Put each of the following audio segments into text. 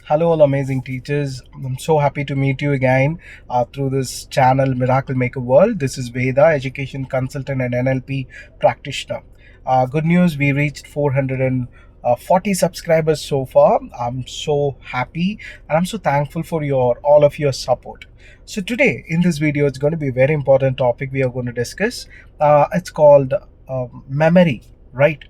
Hello, all amazing teachers. I'm so happy to meet you again through this channel, Miracle Maker World. This is Veda, education consultant and NLP practitioner. Good news, we reached 440 subscribers so far. I'm so happy and I'm so thankful for all of your support. So today in this video, it's going to be a very important topic we are going to discuss. It's called memory, right?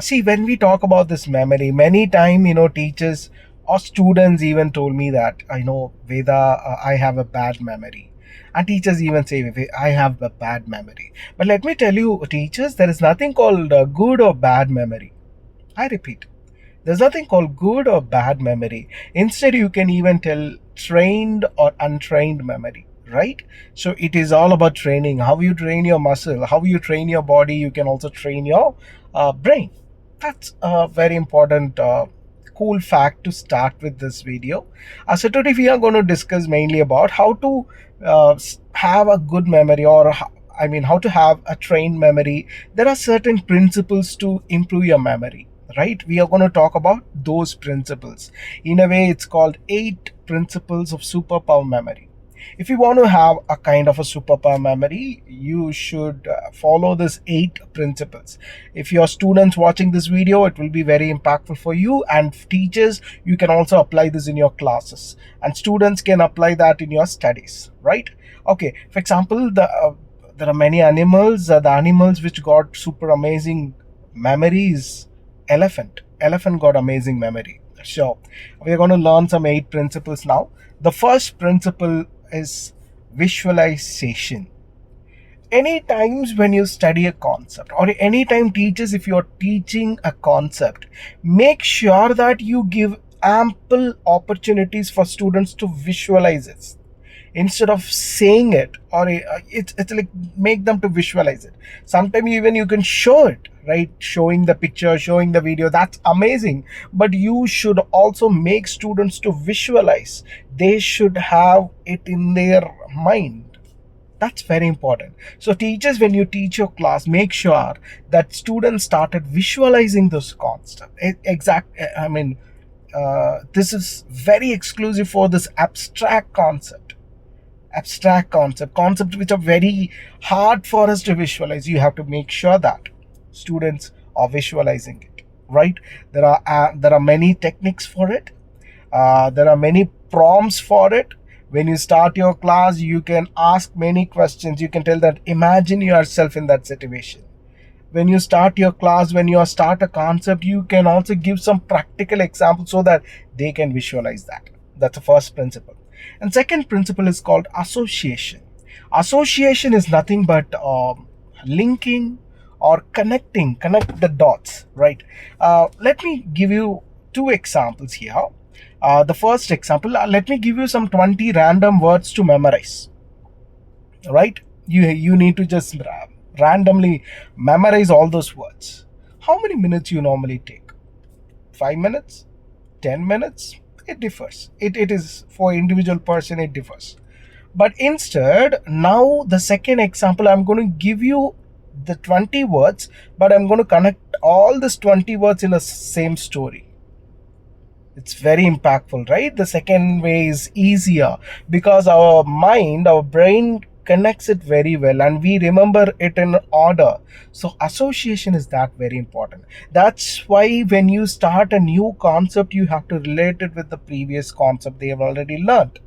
See, when we talk about this memory, many time, teachers or students even told me that, Veda, I have a bad memory. And teachers even say, I have a bad memory. But let me tell you, teachers, there is nothing called good or bad memory. I repeat, there's nothing called good or bad memory. Instead, you can even tell trained or untrained memory, right? So it is all about training. How you train your muscle, how you train your body, you can also train your brain. That's a very important, cool fact to start with this video. So today we are going to discuss mainly about how to have a good memory or how to have a trained memory. There are certain principles to improve your memory, right? We are going to talk about those principles. In a way, it's called 8 principles of superpower memory. If you want to have a kind of a superpower memory, you should follow this 8 principles. If your students watching this video, it will be very impactful for you, and teachers, you can also apply this in your classes, and students can apply that in your studies, right? Okay, for example, there are many animals. The animals which got super amazing memories. Elephant got amazing memory. So we are going to learn some 8 principles now. The first principle is visualization. Any times when you study a concept, or any time teachers, if you're teaching a concept, make sure that you give ample opportunities for students to visualize it instead of saying it, or it's like make them to visualize it. Sometimes even you can show it, right? Showing the picture, showing the video, that's amazing, but you should also make students to visualize. They should have it in their mind. That's very important. So teachers, when you teach your class, make sure that students started visualizing those concepts. This is very exclusive for this abstract concept which are very hard for us to visualize. You have to make sure that students are visualizing it, right? There are many techniques for it. There are many prompts for it. When you start your class, you can ask many questions. You can tell that imagine yourself in that situation. When you start your class, when you start a concept, you can also give some practical examples so that they can visualize that. That's the first principle. And second principle is called association. Association is nothing but linking or connect the dots, right? Let me give you 2 examples here. The first example, let me give you some 20 random words to memorize, right? You need to just randomly memorize all those words. How many minutes you normally take? 5 minutes, 10 minutes? It differs. It is for individual person, it differs. But instead, now the second example, I'm going to give you the 20 words, but I'm going to connect all these 20 words in the same story. It's very impactful, right? The second way is easier because our brain connects it very well and we remember it in order. So association is that very important. That's why when you start a new concept, you have to relate it with the previous concept they have already learned.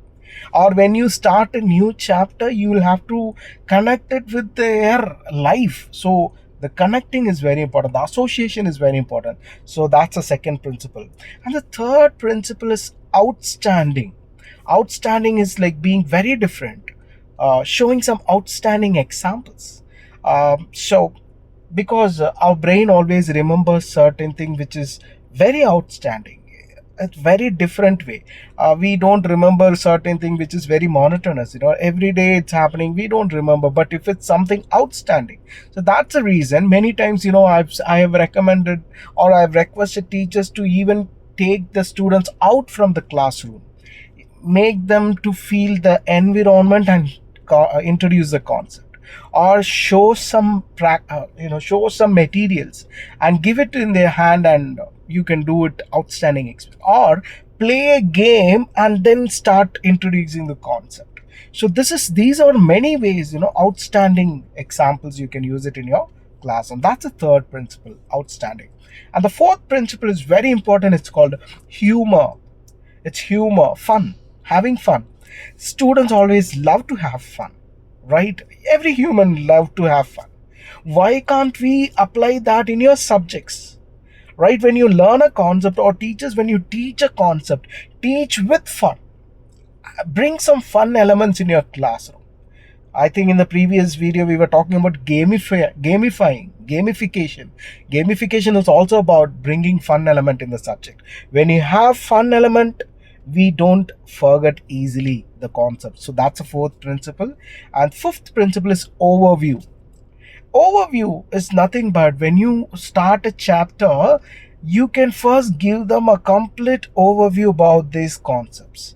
Or when you start a new chapter, you will have to connect it with their life. So the connecting is very important, the association is very important. So that's the second principle. And the third principle is outstanding is like being very different, showing some outstanding examples. So because our brain always remembers certain thing which is very outstanding, a very different way. We don't remember certain thing which is very monotonous, every day it's happening, we don't remember. But if it's something outstanding, so that's the reason many times, I have recommended or I've requested teachers to even take the students out from the classroom, make them to feel the environment and introduce the concept, or show some materials and give it in their hand, and you can do it outstanding experience. Or play a game and then start introducing the concept. So these are many ways, outstanding examples you can use it in your class. And that's the third principle, outstanding. And the fourth principle is very important. It's called humor. It's humor, fun, having fun. Students always love to have fun, right? Every human love to have fun. Why can't we apply that in your subjects? Right? When you learn a concept, or teachers, when you teach a concept, teach with fun. Bring some fun elements in your classroom. I think in the previous video we were talking about gamification. Gamification is also about bringing fun element in the subject. When you have fun element, we don't forget easily the concept. So that's the fourth principle. And fifth principle is overview. Overview is nothing but when you start a chapter, you can first give them a complete overview about these concepts.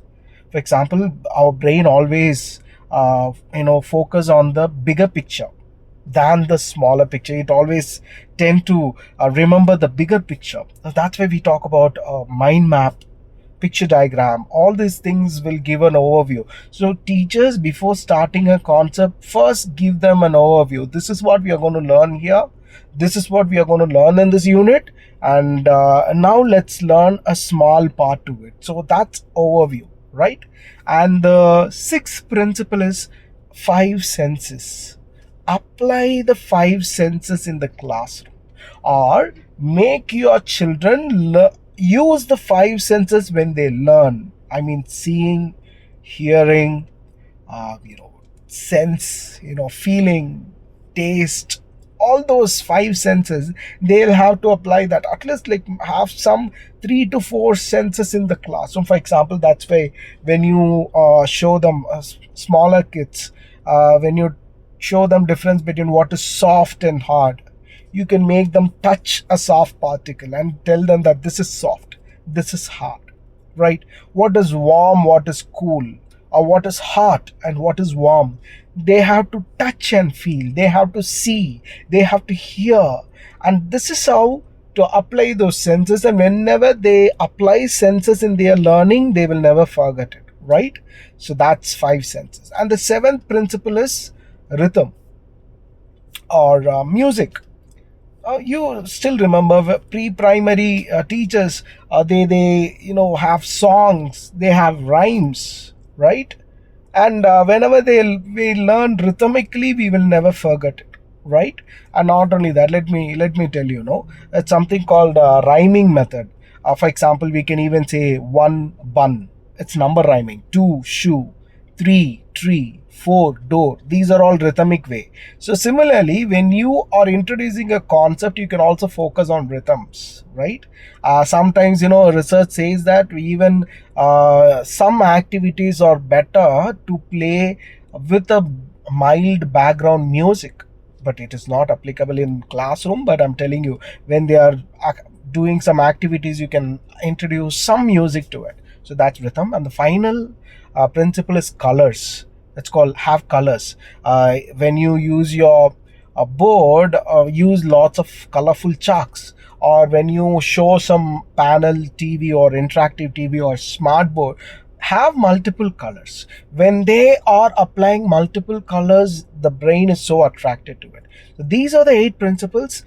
For example, our brain always focus on the bigger picture than the smaller picture. It always tend to remember the bigger picture. That's why we talk about mind map, picture diagram. All these things will give an overview. So teachers, before starting a concept, first give them an overview. This is what we are going to learn here, this is what we are going to learn in this unit, and now let's learn a small part to it. So that's overview, right? And the sixth principle is five senses. Apply the five senses in the classroom, or make your children use the five senses when they learn. I mean, seeing, hearing, uh, you know sense, feeling, taste, all those five senses. They'll have to apply that, at least like have some 3 to 4 senses in the classroom. For example, that's why when you show them smaller kids, when you show them difference between what is soft and hard, you can make them touch a soft particle and tell them that this is soft, this is hard, right? What is warm, what is cool, or what is hot and what is warm. They have to touch and feel, they have to see, they have to hear. And this is how to apply those senses. And whenever they apply senses in their learning, they will never forget it, right? So that's five senses. And the seventh principle is rhythm, or music. You still remember pre-primary teachers, they have songs, they have rhymes, right? And whenever we learn rhythmically, we will never forget it, right? And not only that, let me tell you, it's something called rhyming method. For example, we can even say one bun, it's number rhyming. Two shoe, three tree, four door. These are all rhythmic way. So similarly, when you are introducing a concept, you can also focus on rhythms, right? Sometimes, research says that even some activities are better to play with a mild background music, but it is not applicable in classroom. But I'm telling you, when they are doing some activities, you can introduce some music to it. So that's rhythm. And the final principle is colors. It's called have colors. When you use your board, use lots of colorful chalks. Or when you show some panel TV or interactive TV or smart board, have multiple colors. When they are applying multiple colors, the brain is so attracted to it. So these are the 8 principles.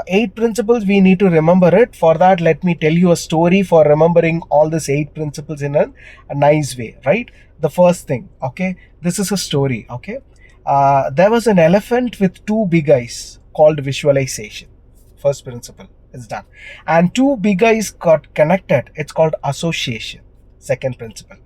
Eight principles, we need to remember it. For that, let me tell you a story for remembering all these 8 principles in a nice way, right? The first thing, okay, this is a story, okay. There was an elephant with two big eyes, called visualization. First principle is done. And two big eyes got connected, it's called association. Second principle,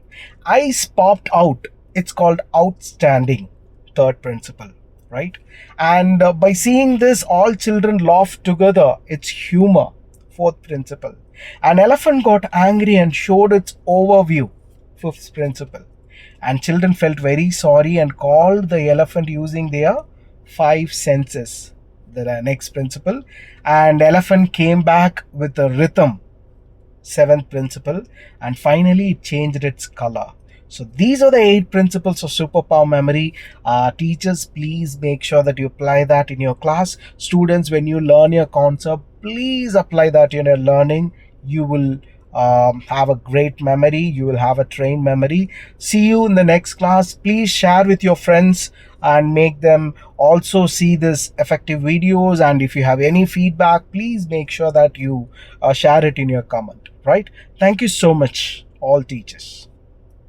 eyes popped out, it's called outstanding. Third principle, right? And by seeing this, all children laugh together, it's humor. Fourth principle, an elephant got angry and showed its overview. Fifth principle, and children felt very sorry and called the elephant using their five senses. The next principle, and elephant came back with a rhythm. Seventh principle, and finally it changed its color. So these are the 8 principles of superpower memory. Teachers, please make sure that you apply that in your class. Students, when you learn your concept, please apply that in your learning. You will have a great memory. You will have a trained memory. See you in the next class. Please share with your friends and make them also see this effective videos. And if you have any feedback, please make sure that you share it in your comment. Right? Thank you so much, all teachers.